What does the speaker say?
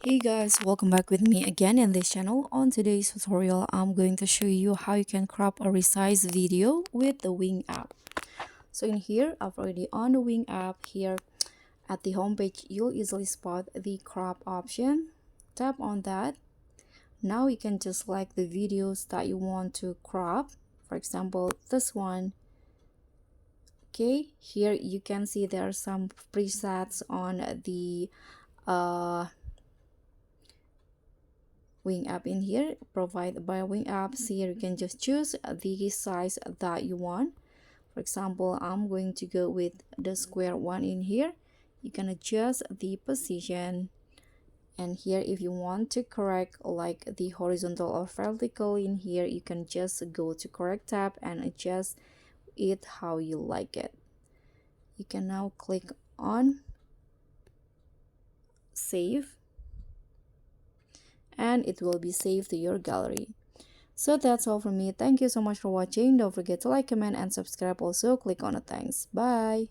Hey guys, welcome back with me again in this channel. On today's tutorial, I'm going to show you how you can crop a resize video with the Wing app. So in here, I've already on the Wing app. Here at the home page, you'll easily spot the crop option. Tap on that. Now you can just select the videos that you want to crop. For example, this one. Okay, here you can see there are some presets on the uh Wing app. In here provided by Wing apps, here you can just choose the size that you want. For example, I'm going to go with the square one. In here you can adjust the position, and here if you want to correct like the horizontal or vertical, in here you can just go to correct tab and adjust it how you like it. You can now click on save, and it will be saved to your gallery. So that's all from me. Thank you so much for watching. Don't forget to like, comment, and subscribe. Also, click on the thanks. Bye.